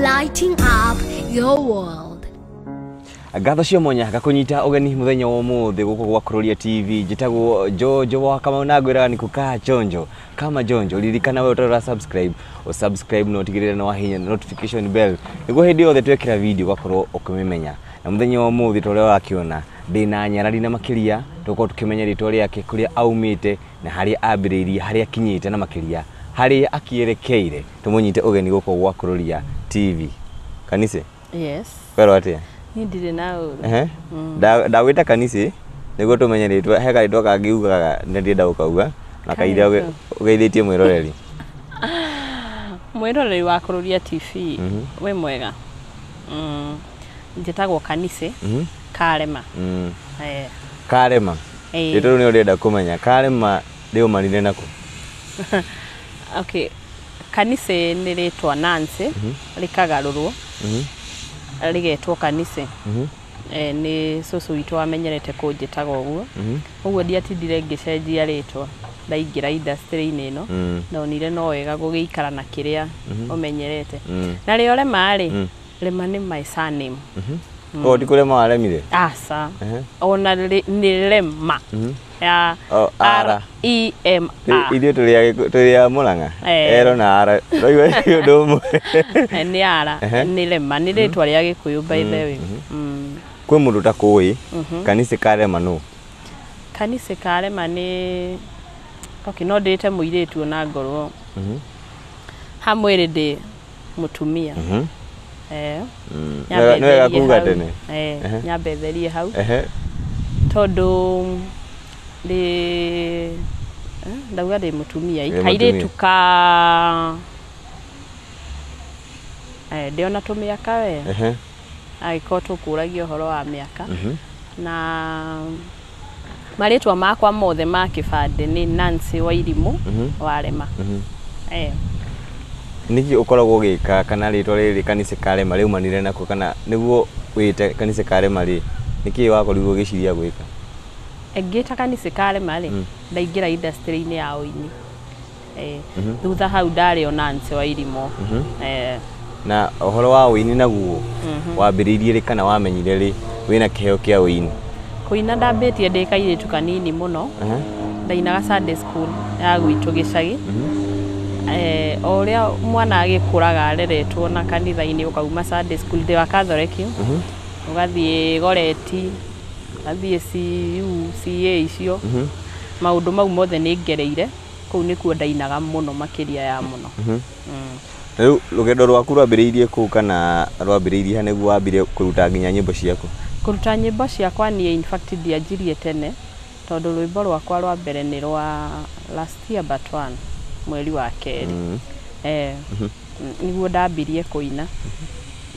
lighting up your world. Gathee cio monya gakunyita ugeni muthenya wa umuthi guku gwa Kuroria TV jitagwo Jojo wa kama nagwira ni kukaa chonjo kama jonjo lirikana we utora subscribe no tigirira no wahinya notification bell niguo hindi yothe twekira video gakorwo ukimemenya na muthenya wa umuthi tore wakiona ndina nyarari na makiria tuko tukimenya ritwa riake kuria aumite na haria ambiriria haria kinyite na makiria haria akierekeire tumunyite ugeni guku gwa Kuroria TV kanisy. Yes. Kwero atia Ndire nawe. Ndagwita kanisy niguo tumenye ritwa he karitwa kangiugaga ndirenda ukauga na kaira ugeithĩtie mwiroreri. Mwiroreri wa Kuroria TV we mwega. Njitagwo kanisy Karema. Karema. Ritwa ni urenda kumenya Karema ndio manine nako. Okay. Kanisy ni ritwa Nancy rikagarurwo. Rigetwo kanisy. Ni susu witu amenyerete kunjitaga uguo. Uguo ndiatindire ngicenjia ritwa ndaingira industry-ini ino ndonire no wega gugiikara na kiria umenyerete. Na rio Remah ri Remah ni my surname. O ti kurema waremire? Asa. Ona ni Remah. Ya R-E-M-A. Ithuĩ tũrĩ a Mũrang'a ero na ara roiwe ũndũ ũmwe ni ara ni Remah ni ritwa ria Gikuyu by the way. Kwĩ mũndũ ta kũĩ kanisy Karema no? Kanisy Karema ni okay no ndĩte mũirĩtu ona ngorwo hamwe ndi mutumia nĩwega kuga tene nyambetherie hau tondu ndauga ndi mutumia kairitu ka ndiona tumiaka we agiko tukuragio horo wa miaka na maritwa makwa mothe ma kibande ni Nancy Wairimu wa Remah. Niki ukoragwo gika kana ritwa riri kanisy Karema riu manire nako kana niguo wite kanisy Karema ri niki wakorirwo giciria gwika? Ngita kanisy Karema ri ndaingira industry-ini ya uini. Thutha hau ndari o Nancy Wairimu. Na uhoro wa uini naguo wambiririe ri kana wamenyire ri wina kiheo kia uini? Kuina ndambitie ndi kairitu kanini muno. Ndainaga Sunday school ya gwitu gicagi. Oria mwana agikuraga areretwo na kanitha-ini ukauma Sunday school ndi wa Catholic. Ugathie Goreti, ugathie CA icio. Maundu mau mothe ni ngereire kuu nikuo ndainaga muno makiria ya muno. Riu rugendo rwaku rwambiriirie ku kana rwambiriirie niguo wambire kuruta nginya nyimbo ciaku? Kuruta nyimbo ciakwa ni in fact ndianjirie tene tondu rwimbo rwakwa rwa mbere ni rwa last year but one mweri wa keri. Niguo ndambirie kuina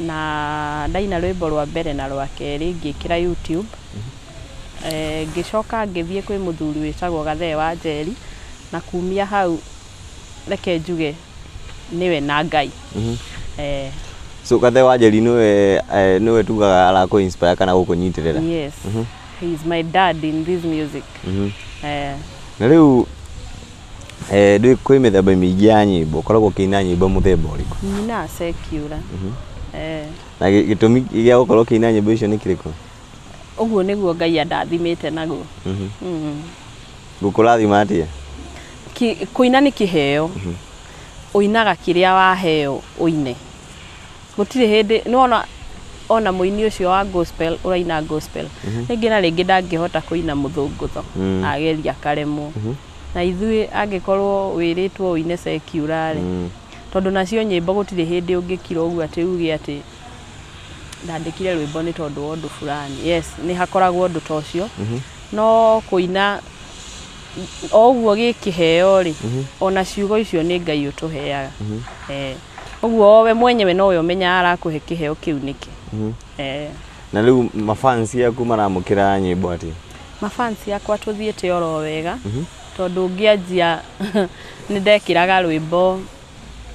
na ndaina rwimbo rwa mbere na rwa keri ngikira YouTube. Ngicoka ngithie kwi muthuri witagwo Gathee wa njeri na kumia hau reke njuge niwe na Ngai. So Gathee wa njeri niwe tugaga ala ko inspire kana gukunyitirira? Yes. He is my dad in this music. Na riu ndui kwi mithemba mingi ya nyimbo koragwo kiina nyimbo muthemba uriku? Nina secular. Na gitumi gia gukorwo kiina nyimbo icio ni kiriku? Uguo niguo Ngai andathimite naguo. Gukurathima atia? Kuina ni kiheo. Uinaga kiria waheo uine. Gutire hindi no ona muini ucio wa gospel uraina gospel. Ringi na ringi ndangihota kuina muthungutho ageria karemwo. Na ithui angikorwo wiritwo uine secular tondu nacio nyimbo gutire hindi ungikira ugu ati uge ati ndandikire rwimbo ni tondu wondu fulani. Yes ni hakoragwo ndu tocio no kuina oguo gikiheo ri ona ciugo icio ni Ngai utuheaga. Uguo we mwenyewe no we umenya arakuhe kiheo kiu niki. Na riu mafans yaku maramukira nyimbo ati? Mafans yakwa tuthiete oro wega tondu ngianjia ni ndekiraga rwimbo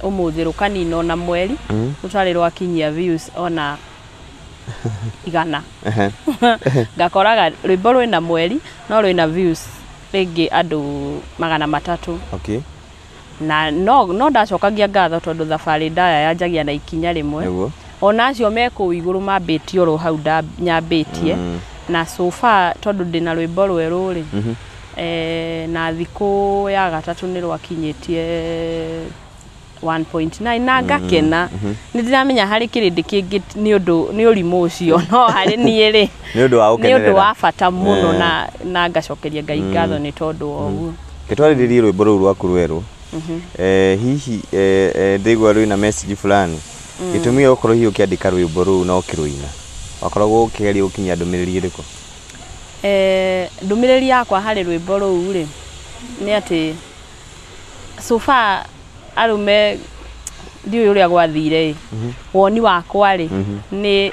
umuthi rukanino na mweri utari rwakinyia views ona 100. Ngakoraga rwimbo rwina mweri no rwina views ringi andu 300. Okay. na no ndacokagia ngatho tondu thabarĩ ndaya yanjagia na ikinya rĩmwe ona acio mekũu igũrũ mambĩtie oro hau nyambĩtie na so far tondu ndina rwĩmbo rwerũ rĩ na thikũ ya gatatũ nĩ rwakinyĩtie 1.9 na ngakena nĩ ndiramenya harĩ kĩrĩndĩ kĩngĩ nĩ ũrimũ ũcio no harĩ niĩ rĩ nĩ ũndũ wa bata mũno na ngacokeria Ngai ngatho nĩ tondu wa ũguo gĩtwarĩrĩrie rwĩmbo rũu rwaku rwerũ hihi ndigwa rwĩna message fulani gĩtũmi ũkorwo hihi ũkĩandĩka rwĩmbo rũu na ũkĩrũina wakoragwo ũkĩgeria gũkinyia ndũmĩrĩri ĩrĩkũ ndũmĩrĩri yakwa harĩ rwĩmbo rũu rĩ nĩ atĩ so far arume ndiũĩ ũrĩa gwathire woni wakwa rĩ nĩ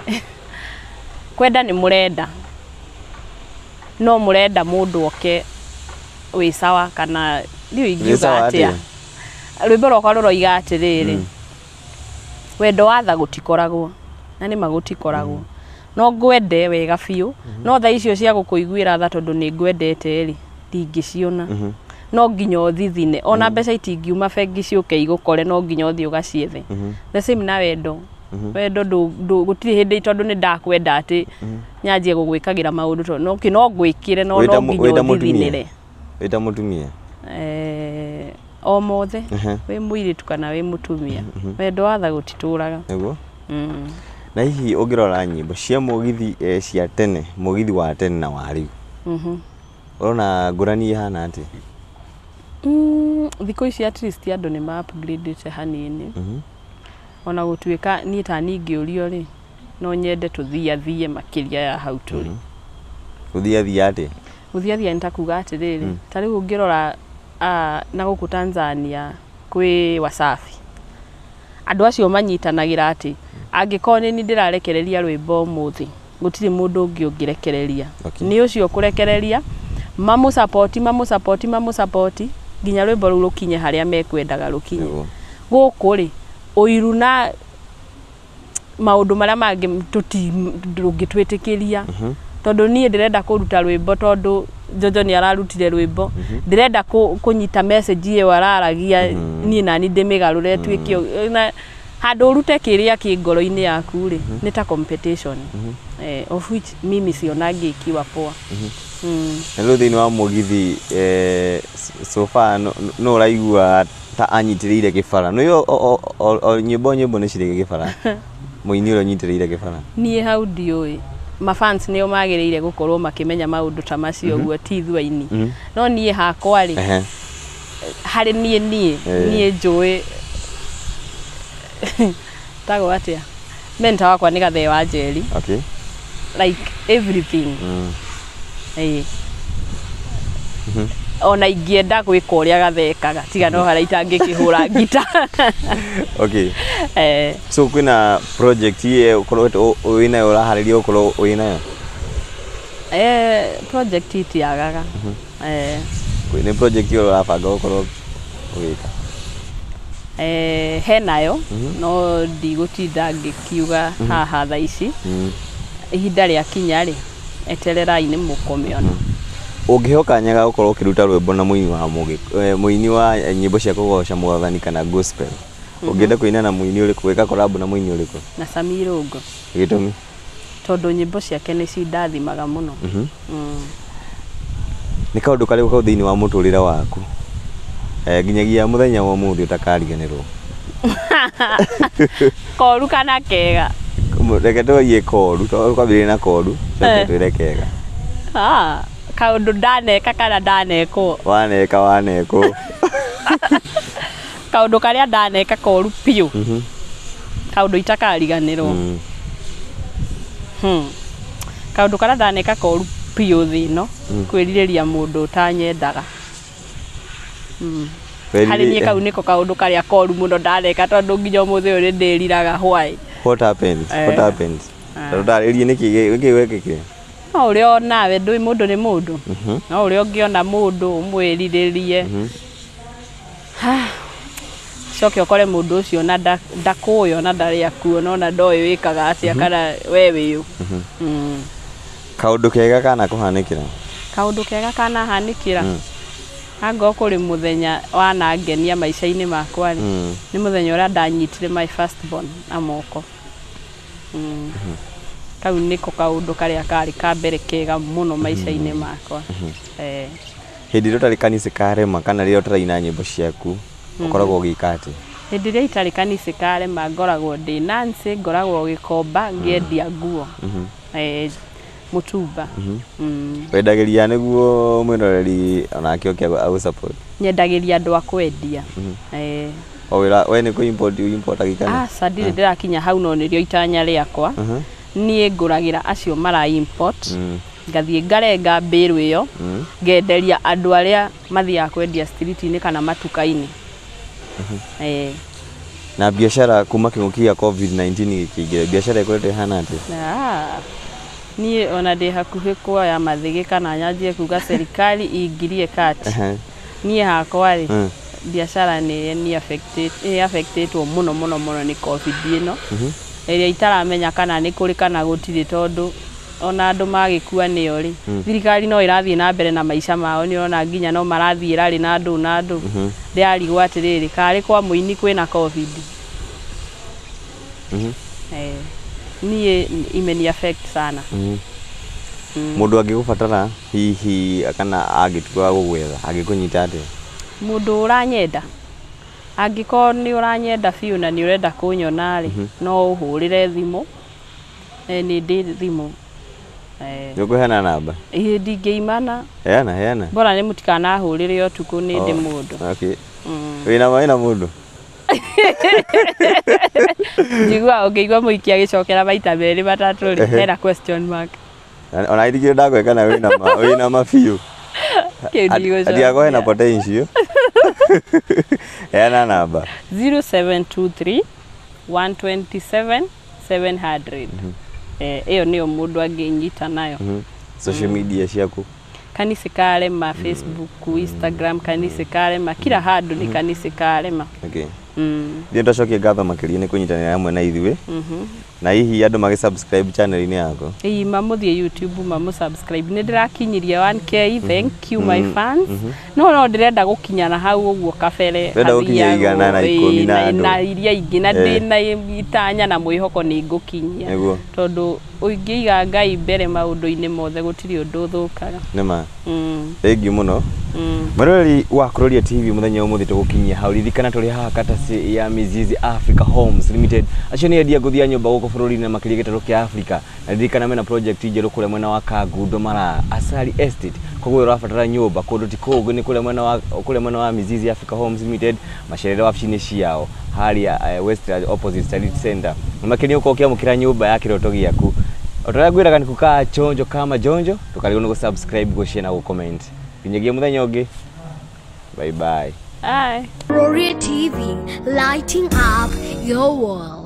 kwenda nĩ mũrenda no mũrenda mũndũ oke wĩ sawa kana ndiũĩ ingiuga atĩa rwĩmbo rwakwa rũroiga atĩrĩrĩ wendo wa tha gũtikoragwo na nĩ magũtikoragwo no ngwende wega biũ no tha icio cia gũkũiguĩra tha tondũ nĩ ngwendete rĩ ndingĩciona no nginya ũthithine ona mbeca itingiuma bengi ciũke igũkore no nginya ũthiĩ ũgaciethe the same na wendo wendo gũtirĩ hĩndĩ tondũ nĩ ndakwenda atĩ nyanjie gũgwĩkagĩra maũndũ tondũ no ngwĩkĩre no nginya ũthithinĩre wĩta mũtumia o mothe wĩ mũirĩtu kana wĩ mũtumia wendo wa tha gũtitũraga nĩguo na hihi ũngĩrora nyĩmbo cia mũgithi cia tene mũgithi wa tene na wa rĩu ũrona ngũrani ihana atĩ thikũ ici at least andũ nĩ ma-upgrade-ĩte hanini ona gũtuĩka niĩ ta ningĩũrio rĩ no nyende tũthiathiĩ makĩria ya hau tũrĩ gũthiathia atĩ gũthiathia nĩ ta kuga atĩrĩrĩ ta rĩu ũngĩrora na gũkũ Tanzania kwĩ Wasafi andũ acio manyitanagĩra atĩ angĩkorwo nĩ ndĩrarekereria rwĩmbo ũmũthĩ gũtirĩ mũndũ ũngĩ ũngĩrekereria nĩ ũcio kũrekereria mamũ support nginya rwĩmbo rũu rũkinye harĩa mekwendaga rũkinye gũkũ rĩ ũiru na maũndũ marĩa mangĩ ndũngĩtwĩtĩkĩria tondũ niĩ ndĩrenda kũruta rwĩmbo tondũ Jojo nĩ ararutire rwĩmbo ndĩrenda kũnyita message ĩyo araragia niĩ nani ndĩmĩgarũre tuĩke na handũ ũrute kĩrĩa kĩ ngoro-inĩ yaku rĩ nĩ ta competition of which mimi siona ngĩkiwa poa na rĩu thĩinĩ wa mũgithi so far no ũraigua ta anyitĩrĩire kĩbara no nyĩmbo nĩ cirĩ kĩbara mũini ũrĩa ũnyitĩrĩire kĩbara niĩ hau ndiũĩ mafans nĩo magĩrĩire gũkorwo makĩmenya maũndũ ta macio ũguo ti ithuaini no niĩ hakwa rĩ harĩ niĩ njũĩ tago atĩa mentor wakwa nĩ Gathee wa Njeri like everything ona ingĩenda gwĩka ũrĩa gathekaga tiga no harĩa itangĩkĩhũra ngita so kwĩna project ũkorwo wĩnayo ũraharĩria ũkorwo wĩnayo project itiagaga nĩ project ĩyo ũrabanga ũkorwo ũgĩka henayo no ndigũtinda ngĩkiuga haha thaa ici ihinda rĩa kinya rĩ etererai nĩ mũkũmĩona ũngĩheo kanya ga gũkorwo ũkĩruta rwĩmbo na mũini wa nyĩmbo cia kũgoca Mwathani kana gospel ũngĩenda kũina na mũini ũrĩkũ gwĩka collab na mũini ũrĩkũ na Samirũngo gĩtũmi tondũ nyĩmbo ciake nĩ cindathimaga mũno nĩ kaũndũ karĩkũ kau thĩinĩ wa mũtũrĩre waku nginyagia mũthenya wa ũmũthĩ ũtakariganĩrwo koru kana kega reke tũiye koru twambĩrĩrie na koru twĩre kega kaũndũ ndaneka kana ndanekwo wanekwo kaũndũ karĩa ndaneka koru piũ kaũndũ itakariganĩrwo kaũndũ karĩa ndaneka koru piũ thĩ ĩno kwĩrirĩria mũndũ ũtanyendaga harĩ niĩ kau nĩko kaũndũ karĩa koru mũno ndaneka tondũ nginya ũmũthĩ ũyũ nĩndĩriraga why what happened tondũ ndarĩrie nĩkĩ gwĩkĩkire no ũrĩa onawe ndũĩ mũndũ nĩ mũndũ no ũrĩa ũngĩona mũndũ ũmwĩrirĩrie coke ũkore mũndũ ũcio na ndakũĩ ona ndarĩ akuona ona ndoĩ wĩkaga atĩa kana we wĩũ kaũndũ kega kana kũhanĩkĩra kaũndũ kega kana hanĩkĩra anga kuri muthenya wanangenia maica-ini makwa ni muthenya uria ndanyitire my first born amoko kau niko kaundu karia kari ka mbere kega muno maica-ini makwa hindi ro tari kanisy ka Remah kana rio taraina nyimbo ciaku ukoragwo gikate hindi ria itari kanisy ka Remah ngoragwo ndi Nancy ngoragwo gikomba ngiendia nguo mutumba wendagiria niguo mwiroreri onake okia au support nyendagiria andu akwendia wira we ni ku import agikana sadire ndirakinya hau no nirio itanya riakwa nie nguragira acio mara import ngathie ngarenga mbiru iyo ngenderia andu aria mathia kwendia street-ini kana matuka-ini na biashara kuma kingukia COVID-19 gikigire biashara ikorete hana ati nie ona ndi hakuhi kuoya mathigi kana nyanjie kuga serikali ingirie kati nie hakwa ri biashara ni affected muno ni covid ino iria itaramenya kana ni kuri kana gutiri tondu ona andu magikua niyo ri thirikari no irathie na mbere na maica mao ni ona nginya no marathie rari na andu ndiarigwo atiriri kari kwa muini kwina covid ni imeni affect sana mundu angigubatara hihi kana agitua gugwetha agikunyita ate mundu uranyenda angiko ni uranyenda fiu na ni urenda kunyona ri no uhurire thimu ni ndi thimu Yukuhena namba ndingiimana heana bora ni mutikana ahurire otuku ni ndi mundu okay wina mundu Jigwa ukigwa muiki agicokera maita meri matatu ri hera question mark ona idigire ndagweka na wina mafiu adiago hena potential hena namba 0723 127 700 iyo niyo mundu anginyita nayo social media ciaku kanisy ka Remah Facebook Instagram kanisy ka Remah kila handu ni kanisy ka Remah okay Ndio ndacokia ngatho makiria ni kunyitanira hamwe na ithuĩ na hihi andu magi subscribe channel-ini yako mamuthie YouTube mamu subscribe ni ndirakinyirie 1k thank you my fans no ndirenda gukinyana hau uguo kabere ndenda gukinya igana na 10 na andu na iria ingi na ndina itanya na mwihoko ni ngukinyia tondu uingiiga Ngai mbere maundu-ini mothe gutiri undu uthukaga nima thank you muno Marori wa Kuroria TV muthenya umuthi tugukinyia hau ririkana turi haha katasi ya Mizizi Africa Homes Limited acio ni endia nguthia nyumba guku bururi na makiria gitaru kia Africa na ririkana mena project njeru kule mwena wa Kagundo Mara Asali Estate koguo urabatara nyumba kundu ti kugu ni kule mwena wa Mizizi Africa Homes Limited masherere wabici-ini ciao haria West opposite Study Center makiria uko kia mukira nyumba ya kiroto giaku otoragwiraga ni kukaa chonjo kama jonjo tukarigo no subscribe go share na go comment Kinyagia muthenya ungi bye bye bye Kuroria TV, lighting up your world.